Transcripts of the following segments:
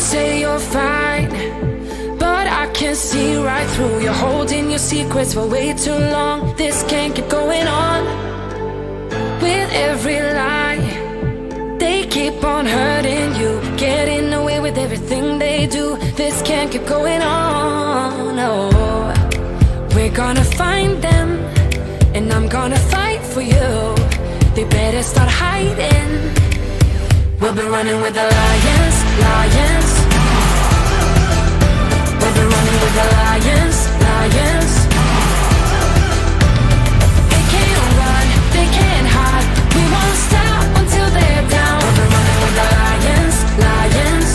say you're fine, but I can see right through. You're holding your secrets for way too long. This can't keep going on. With every lie, they keep on hurting you, getting away with everything they do. This can't keep going on. No, we're gonna find them, and I'm gonna fight for you. They better start hiding. We'll be running with the lions, lions. We'll be running with the lions, lions. They can't run, they can't hide. We won't stop until they're down. We'll be running with the lions, lions.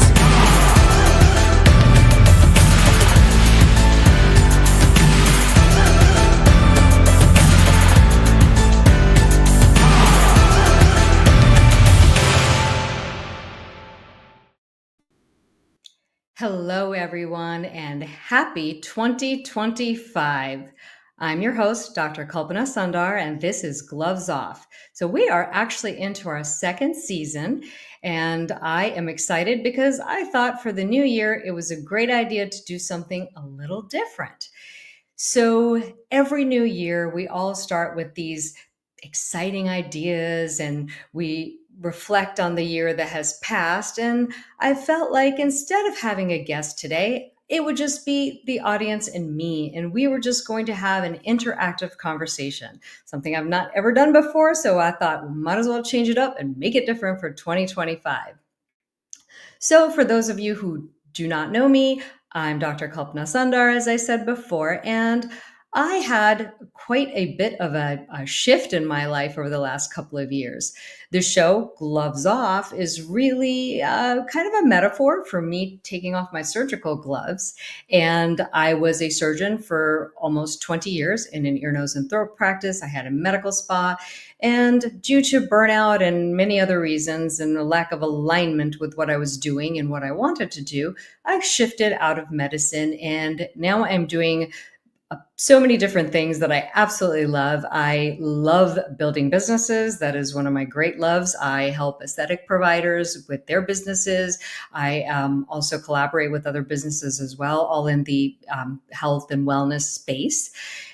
Hello, everyone, and happy 2025. I'm your host, Dr. Kalpana Sundar, and this is Gloves Off. So we are actually into our second season, and I am excited because I thought for the new year, it was a great idea to do something a little different. So every new year, we all start with these exciting ideas and we reflect on the year that has passed. And I felt like instead of having a guest today, it would just be the audience and me. And we were just going to have an interactive conversation, something I've not ever done before. So I thought, might as well change it up and make it different for 2025. So for those of you who do not know me, I'm Dr. Kalpana Sundar, as I said before, and I had quite a bit of a shift in my life over the last couple of years. The show Gloves Off is really kind of a metaphor for me taking off my surgical gloves. And I was a surgeon for almost 20 years in an ear, nose, and throat practice. I had a medical spa. And due to burnout and many other reasons and a lack of alignment with what I was doing and what I wanted to do, I shifted out of medicine. And now I'm doing so many different things that I absolutely love. I love building businesses. That is one of my great loves. I help aesthetic providers with their businesses. I also collaborate with other businesses as well, all in the health and wellness space.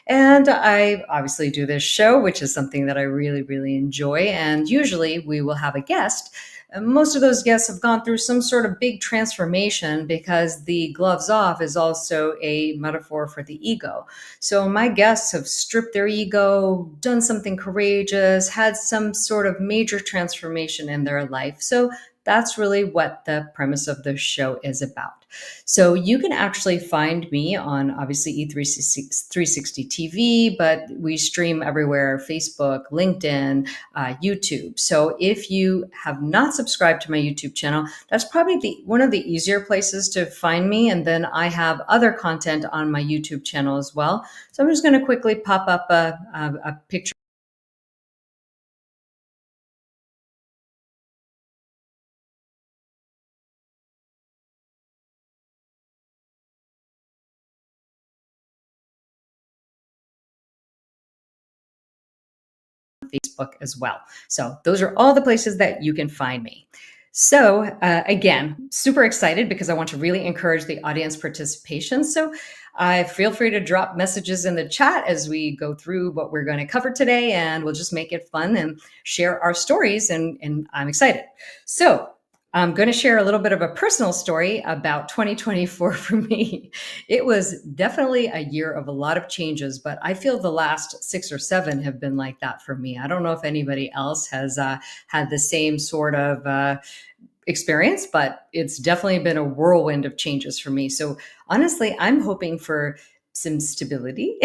And I obviously do this show, which is something that I really, really enjoy. And usually we will have a guest. Most of those guests have gone through some sort of big transformation because the gloves off is also a metaphor for the ego. So my guests have stripped their ego, done something courageous, had some sort of major transformation in their life. So that's really what the premise of the show is about. So you can actually find me on obviously E360 TV, but we stream everywhere: Facebook, LinkedIn, YouTube. So if you have not subscribed to my YouTube channel, that's probably one of the easier places to find me. And then I have other content on my YouTube channel as well. So I'm just going to quickly pop up a picture Facebook as well. So those are all the places that you can find me. So again, super excited because I want to really encourage the audience participation. So feel free to drop messages in the chat as we go through what we're going to cover today, and we'll just make it fun and share our stories. And I'm excited. So I'm going to share a little bit of a personal story about 2024 for me. It was definitely a year of a lot of changes, but I feel the last 6 or 7 have been like that for me. I don't know if anybody else has had the same sort of experience, but it's definitely been a whirlwind of changes for me. So honestly, I'm hoping for some stability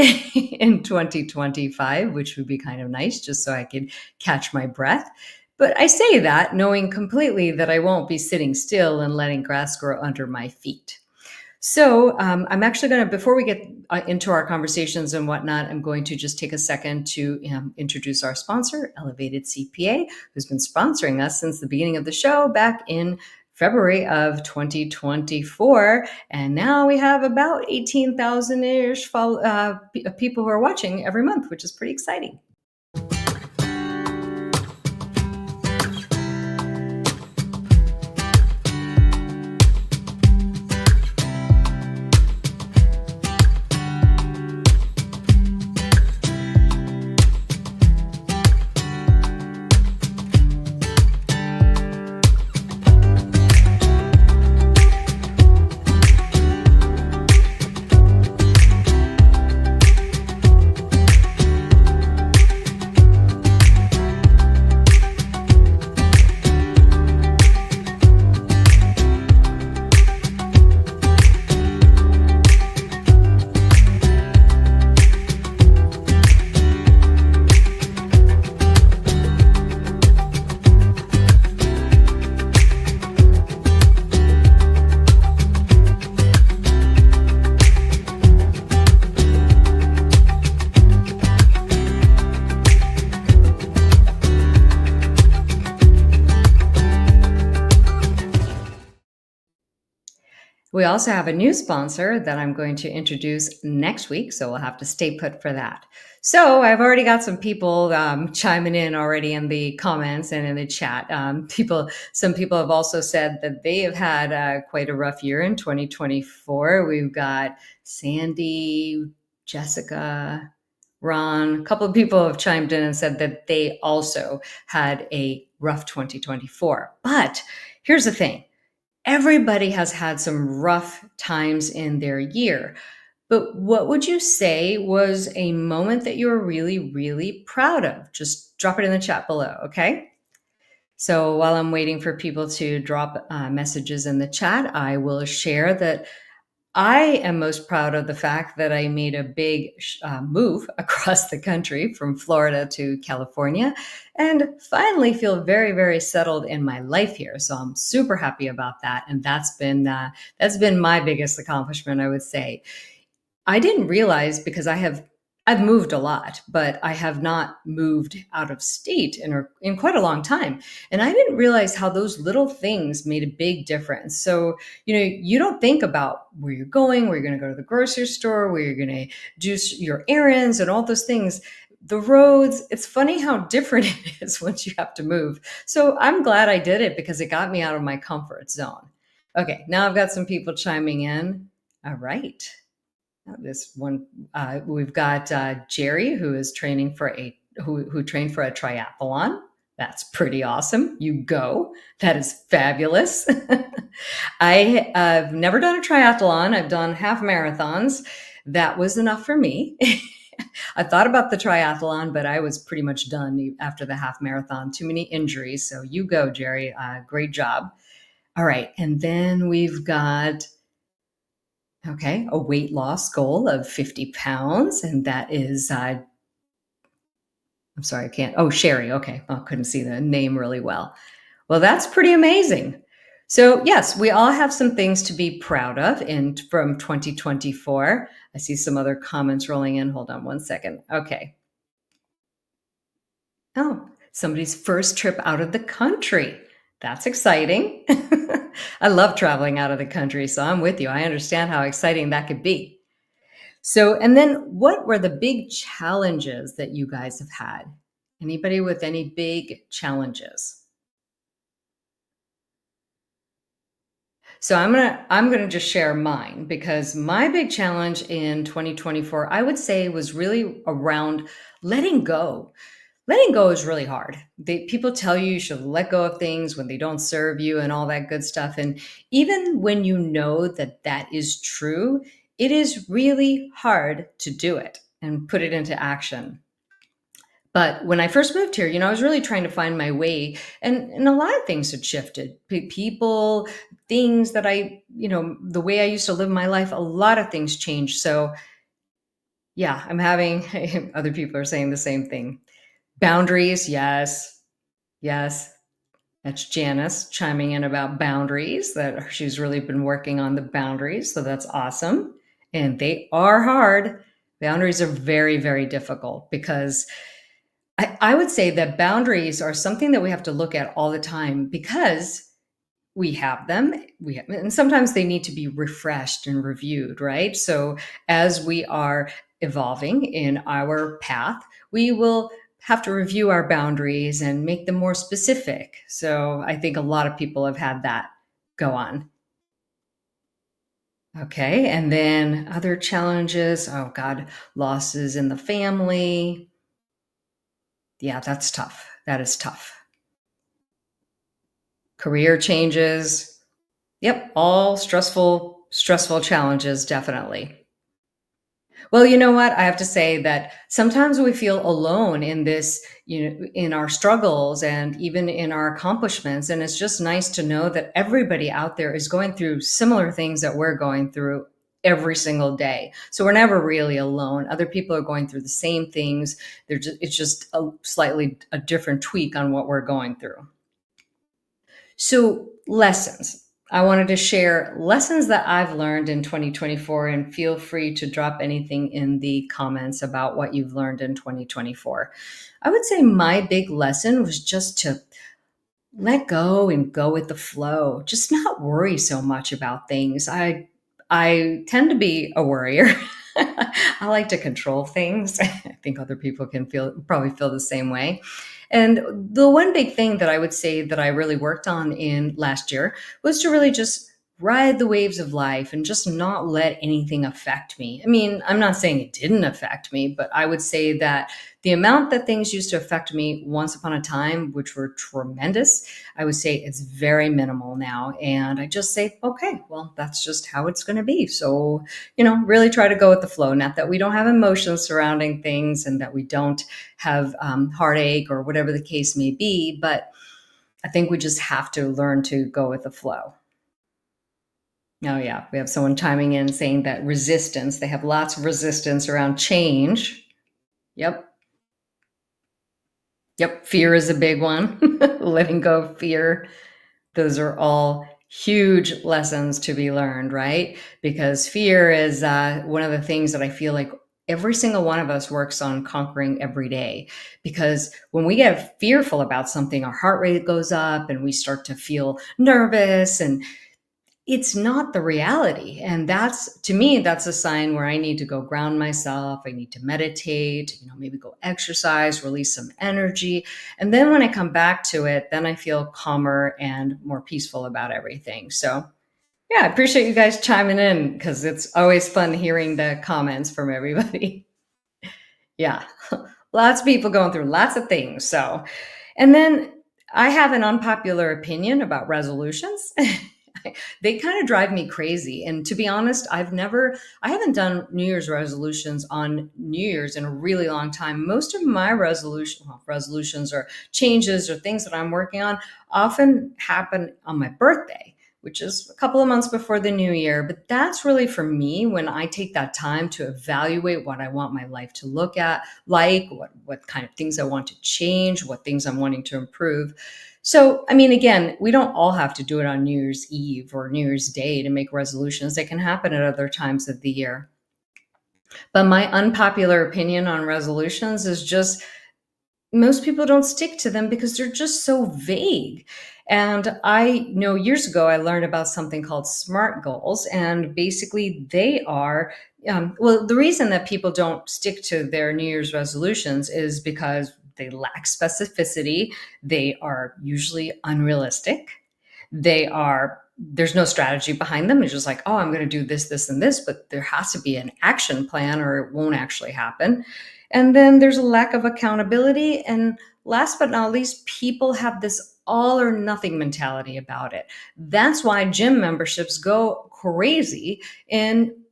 in 2025, which would be kind of nice, just so I could catch my breath. But I say that knowing completely that I won't be sitting still and letting grass grow under my feet. So I'm actually going to, before we get into our conversations and whatnot, I'm going to just take a second to introduce our sponsor, Elevated CPA, who's been sponsoring us since the beginning of the show back in February of 2024. And now we have about 18,000-ish people who are watching every month, which is pretty exciting. We also have a new sponsor that I'm going to introduce next week, so we'll have to stay put for that. So I've already got some people chiming in already in the comments and in the chat. Some people have also said that they have had quite a rough year in 2024. We've got Sandy, Jessica, Ron. A couple of people have chimed in and said that they also had a rough 2024. But here's the thing. Everybody has had some rough times in their year. But what would you say was a moment that you were really, really proud of? Just drop it in the chat below, okay? So while I'm waiting for people to drop messages in the chat, I will share that I am most proud of the fact that I made a big move across the country from Florida to California and finally feel very, very settled in my life here. So I'm super happy about that. And that's been my biggest accomplishment, I would say. I didn't realize because I've moved a lot, but I have not moved out of state in quite a long time. And I didn't realize how those little things made a big difference. So, you don't think about where you're going, where you're going to go to the grocery store, where you're going to do your errands and all those things. The roads, it's funny how different it is once you have to move. So I'm glad I did it because it got me out of my comfort zone. Okay, now I've got some people chiming in. All right. This one, we've got Jerry, who is training for who trained for a triathlon. That's pretty awesome. You go. That is fabulous. I've never done a triathlon. I've done half marathons. That was enough for me. I thought about the triathlon, but I was pretty much done after the half marathon. Too many injuries. So you go, Jerry. Great job. All right. And then we've got a weight loss goal of 50 pounds. And that is, I'm sorry, I can't. Oh, Sherry. Okay. I couldn't see the name really well. Well, that's pretty amazing. So yes, we all have some things to be proud of from 2024. I see some other comments rolling in. Hold on one second. Okay. Oh, somebody's first trip out of the country. That's exciting. I love traveling out of the country, so I'm with you. I understand how exciting that could be. So, and then what were the big challenges that you guys have had? Anybody with any big challenges? So I'm going to just share mine because my big challenge in 2024, I would say, was really around letting go. Letting go is really hard. People tell you should let go of things when they don't serve you and all that good stuff. And even when you know that that is true, it is really hard to do it and put it into action. But when I first moved here, I was really trying to find my way, and a lot of things had shifted. People, things that the way I used to live my life, a lot of things changed. So yeah, I'm having, other people are saying the same thing. Boundaries, yes. Yes. That's Janice chiming in about boundaries, that she's really been working on the boundaries. So that's awesome. And they are hard. Boundaries are very, very difficult because I would say that boundaries are something that we have to look at all the time because we have them. And sometimes they need to be refreshed and reviewed, right? So as we are evolving in our path, we will have to review our boundaries and make them more specific. So I think a lot of people have had that go on. Okay. And then other challenges. Oh God, losses in the family. Yeah, that's tough. That is tough. Career changes. Yep. All stressful challenges. Definitely. Well, you know what? I have to say that sometimes we feel alone in this, in our struggles and even in our accomplishments. And it's just nice to know that everybody out there is going through similar things that we're going through every single day. So we're never really alone. Other people are going through the same things. It's just a different tweak on what we're going through. So lessons. I wanted to share lessons that I've learned in 2024, and feel free to drop anything in the comments about what you've learned in 2024. I would say my big lesson was just to let go and go with the flow. Just not worry so much about things. I tend to be a worrier. I like to control things. I think other people can probably feel the same way. And the one big thing that I would say that I really worked on in last year was to really just ride the waves of life and just not let anything affect me. I mean, I'm not saying it didn't affect me, but I would say that the amount that things used to affect me once upon a time, which were tremendous, I would say it's very minimal now. And I just say, okay, well, that's just how it's going to be. So, really try to go with the flow. Not that we don't have emotions surrounding things and that we don't have heartache or whatever the case may be, but I think we just have to learn to go with the flow. Oh, yeah. We have someone chiming in saying that resistance, they have lots of resistance around change. Yep. Yep. Fear is a big one. Letting go of fear. Those are all huge lessons to be learned, right? Because fear is one of the things that I feel like every single one of us works on conquering every day. Because when we get fearful about something, our heart rate goes up and we start to feel nervous, and it's not the reality. And to me, that's a sign where I need to go ground myself. I need to meditate, maybe go exercise, release some energy. And then when I come back to it, then I feel calmer and more peaceful about everything. So yeah, I appreciate you guys chiming in because it's always fun hearing the comments from everybody. Yeah, lots of people going through lots of things. So, and then I have an unpopular opinion about resolutions. They kind of drive me crazy. And to be honest, I haven't done New Year's resolutions on New Year's in a really long time. Most of my resolutions or changes or things that I'm working on often happen on my birthday, which is a couple of months before the new year. But that's really for me when I take that time to evaluate what I want my life to look at, like what kind of things I want to change, what things I'm wanting to improve. So, I mean, again, we don't all have to do it on New Year's Eve or New Year's Day to make resolutions. They can happen at other times of the year. But my unpopular opinion on resolutions is just most people don't stick to them because they're just so vague. And I know years ago, I learned about something called SMART goals. And basically, they are well, the reason that people don't stick to their New Year's resolutions is because they lack specificity. They are usually unrealistic. There's no strategy behind them. It's just like, oh, I'm going to do this, this, and this, but there has to be an action plan or it won't actually happen. And then there's a lack of accountability. And last but not least, people have this all or nothing mentality about it. That's why gym memberships go crazy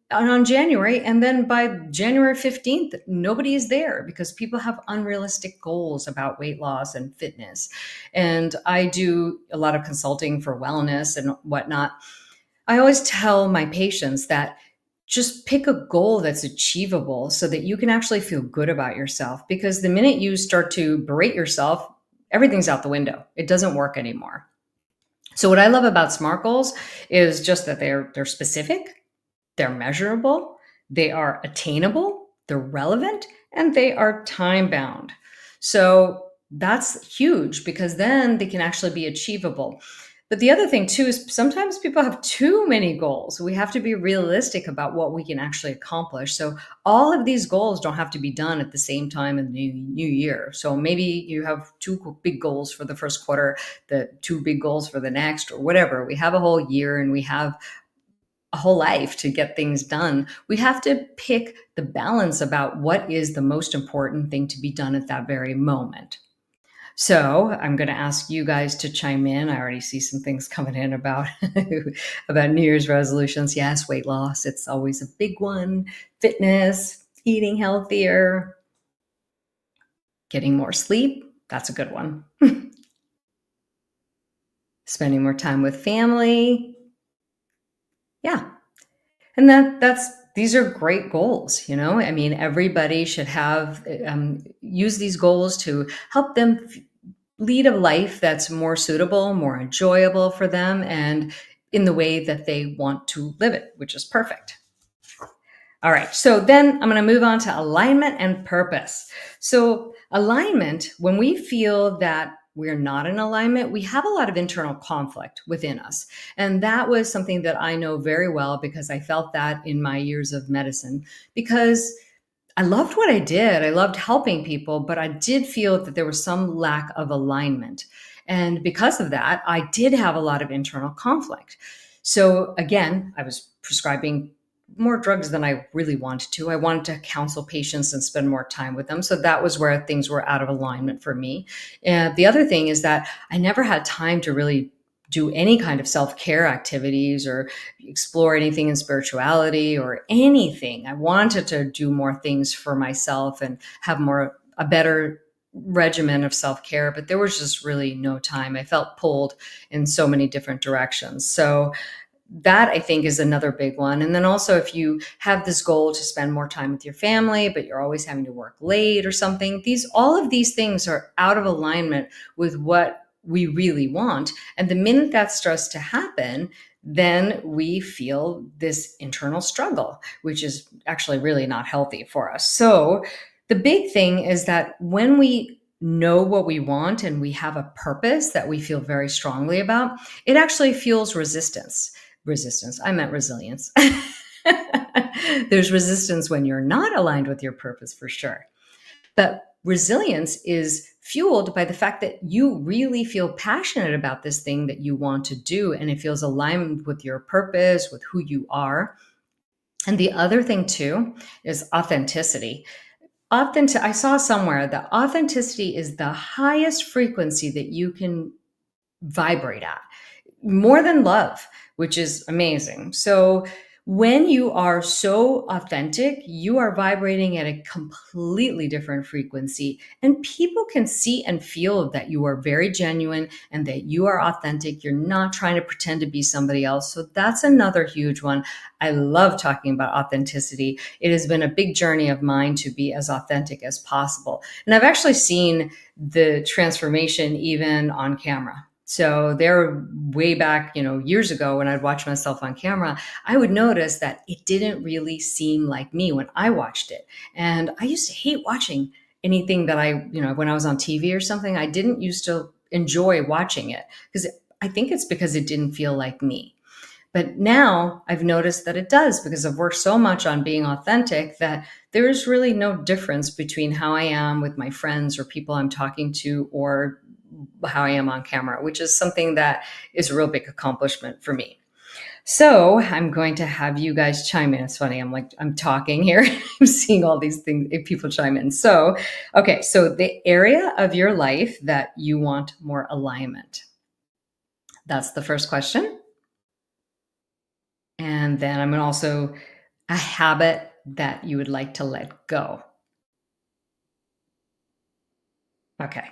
on January. And then by January 15th, nobody is there because people have unrealistic goals about weight loss and fitness. And I do a lot of consulting for wellness and whatnot. I always tell my patients that just pick a goal that's achievable so that you can actually feel good about yourself. Because the minute you start to berate yourself, everything's out the window. It doesn't work anymore. So what I love about SMART goals is just that they're specific, they're measurable, they are attainable, they're relevant, and they are time bound. So that's huge because then they can actually be achievable. But the other thing too is sometimes people have too many goals. We have to be realistic about what we can actually accomplish. So all of these goals don't have to be done at the same time in the new year. So maybe you have two big goals for the first quarter, the two big goals for the next, or whatever. We have a whole year and we have a whole life to get things done. We have to pick the balance about what is the most important thing to be done at that very moment. So I'm going to ask you guys to chime in. I already see some things coming in about about New Year's resolutions. Yes, weight loss. It's always a big one. Fitness, eating healthier, getting more sleep. That's a good one. Spending more time with family. Yeah. And these are great goals, I mean, everybody should use these goals to help them lead a life that's more suitable, more enjoyable for them, and in the way that they want to live it, which is perfect. All right, so then I'm going to move on to alignment and purpose. So alignment, when we feel that we're not in alignment, we have a lot of internal conflict within us. And that was something that I know very well because I felt that in my years of medicine, because I loved what I did. I loved helping people, but I did feel that there was some lack of alignment. And because of that, I did have a lot of internal conflict. So again, I was prescribing more drugs than I really wanted to. I wanted to counsel patients and spend more time with them. So that was where things were out of alignment for me. And the other thing is that I never had time to really do any kind of self-care activities or explore anything in spirituality or anything. I wanted to do more things for myself and have a better regimen of self-care, but there was just really no time. I felt pulled in so many different directions. So that I think is another big one. And then also if you have this goal to spend more time with your family, but you're always having to work late or something, all of these things are out of alignment with what we really want. And the minute that starts to happen, then we feel this internal struggle, which is actually really not healthy for us. So the big thing is that when we know what we want and we have a purpose that we feel very strongly about, it actually fuels resistance. I meant resilience. There's resistance when you're not aligned with your purpose, for sure. But resilience is fueled by the fact that you really feel passionate about this thing that you want to do, and it feels aligned with your purpose, with who you are. And the other thing too is authenticity. I saw somewhere that authenticity is the highest frequency that you can vibrate at, more than love, which is amazing. So when you are so authentic, you are vibrating at a completely different frequency, and people can see and feel that you are very genuine and that you are authentic. You're not trying to pretend to be somebody else. So that's another huge one. I love talking about authenticity. It has been a big journey of mine to be as authentic as possible. And I've actually seen the transformation even on camera. So there, way back, years ago when I'd watch myself on camera, I would notice that it didn't really seem like me when I watched it. And I used to hate watching anything that when I was on TV or something, I didn't used to enjoy watching it because I think it's because it didn't feel like me. But now I've noticed that it does, because I've worked so much on being authentic that there is really no difference between how I am with my friends or people I'm talking to or how I am on camera, which is something that is a real big accomplishment for me. So I'm going to have you guys chime in. It's funny. I'm talking here. I'm seeing all these things, people chime in. So, okay. So the area of your life that you want more alignment. That's the first question. And then I'm also a habit that you would like to let go. Okay.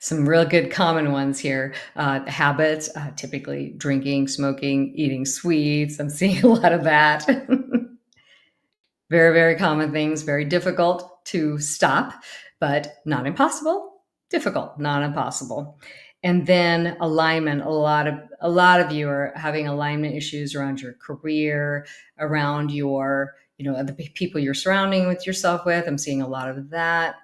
Some real good common ones here. Habits, typically drinking, smoking, eating sweets. I'm seeing a lot of that. Very, very common things, very difficult to stop, but not impossible. Difficult, not impossible. And then alignment. A lot of you are having alignment issues around your career, around your, the people you're surrounding with yourself with. I'm seeing a lot of that.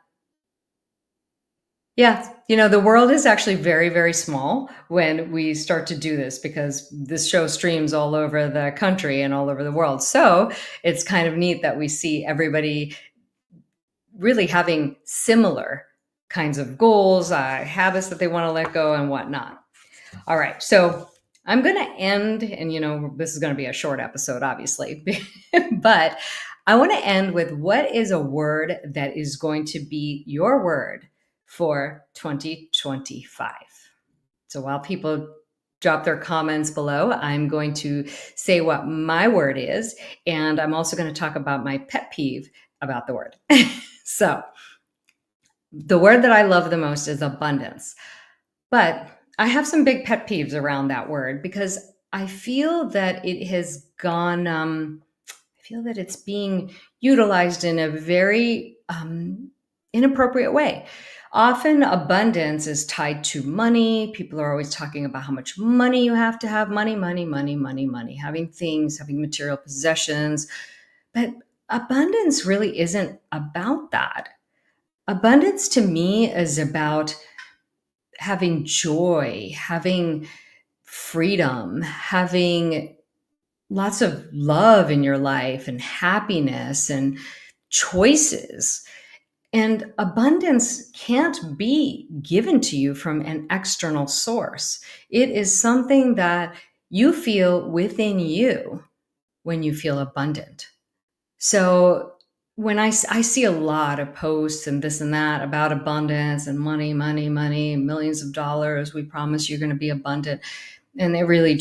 Yeah, the world is actually very, very small when we start to do this, because this show streams all over the country and all over the world. So it's kind of neat that we see everybody really having similar kinds of goals, habits that they want to let go and whatnot. All right, so I'm going to end, and this is going to be a short episode, obviously, but I want to end with what is a word that is going to be your word for 2025. So while people drop their comments below, I'm going to say what my word is, and I'm also going to talk about my pet peeve about the word. So the word that I love the most is abundance, but I have some big pet peeves around that word because I feel that it has gone, I feel that it's being utilized in a very inappropriate way. Often abundance is tied to money. People are always talking about how much money you have to have, money, having things, having material possessions. But abundance really isn't about that. Abundance to me is about having joy, having freedom, having lots of love in your life and happiness and choices. And abundance can't be given to you from an external source. It is something that you feel within you when you feel abundant. So when I see a lot of posts and this and that about abundance and money, money, money, millions of dollars, we promise you're going to be abundant. And it really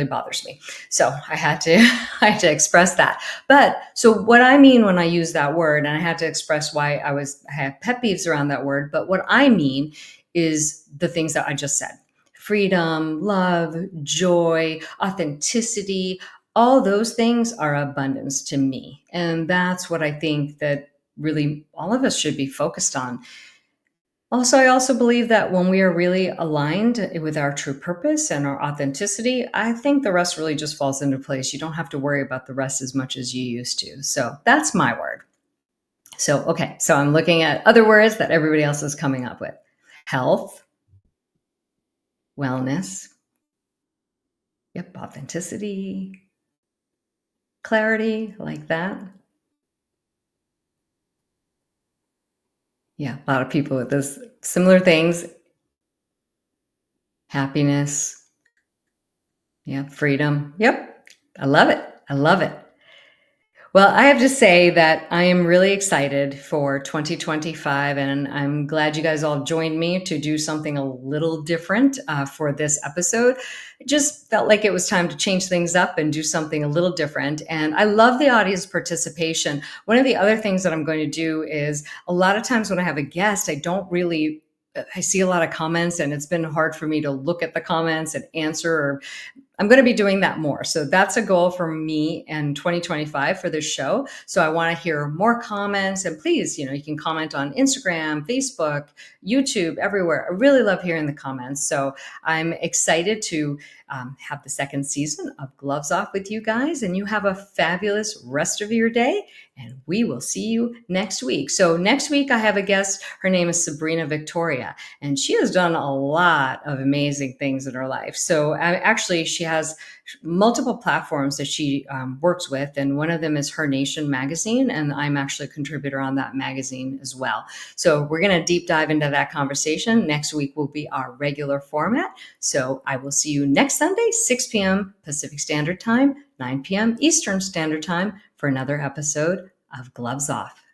bothers me. So I had to I had to express that. But so what I mean when I use that word, and I had to express why I had pet peeves around that word, but what I mean is the things that I just said. Freedom, love, joy, authenticity, all those things are abundance to me. And that's what I think that really all of us should be focused on. Also, I also believe that when we are really aligned with our true purpose and our authenticity, I think the rest really just falls into place. You don't have to worry about the rest as much as you used to. So that's my word. So, okay, so I'm looking at other words that everybody else is coming up with: health, wellness, yep, authenticity, clarity, like that. Yeah, a lot of people with this similar things. Happiness. Yeah, freedom. Yep. I love it. I love it. Well, I have to say that I am really excited for 2025, and I'm glad you guys all joined me to do something a little different for this episode. It just felt like it was time to change things up and do something a little different. And I love the audience participation. One of the other things that I'm going to do is a lot of times when I have a guest, I see a lot of comments, and it's been hard for me to look at the comments and answer, or I'm going to be doing that more. So that's a goal for me in 2025 for this show. So I want to hear more comments, and please, you can comment on Instagram, Facebook, YouTube, everywhere. I really love hearing the comments. So I'm excited to have the second season of Gloves Off with you guys, and you have a fabulous rest of your day, and we will see you next week. So next week I have a guest. Her name is Sabrina Victoria, and she has done a lot of amazing things in her life. So she has multiple platforms that she works with, and one of them is Her Nation magazine, and I'm actually a contributor on that magazine as well. So we're going to deep dive into that conversation. Next week will be our regular format. So I will see you next Sunday, 6 p.m. Pacific Standard Time, 9 p.m. Eastern Standard Time, for another episode of Gloves Off.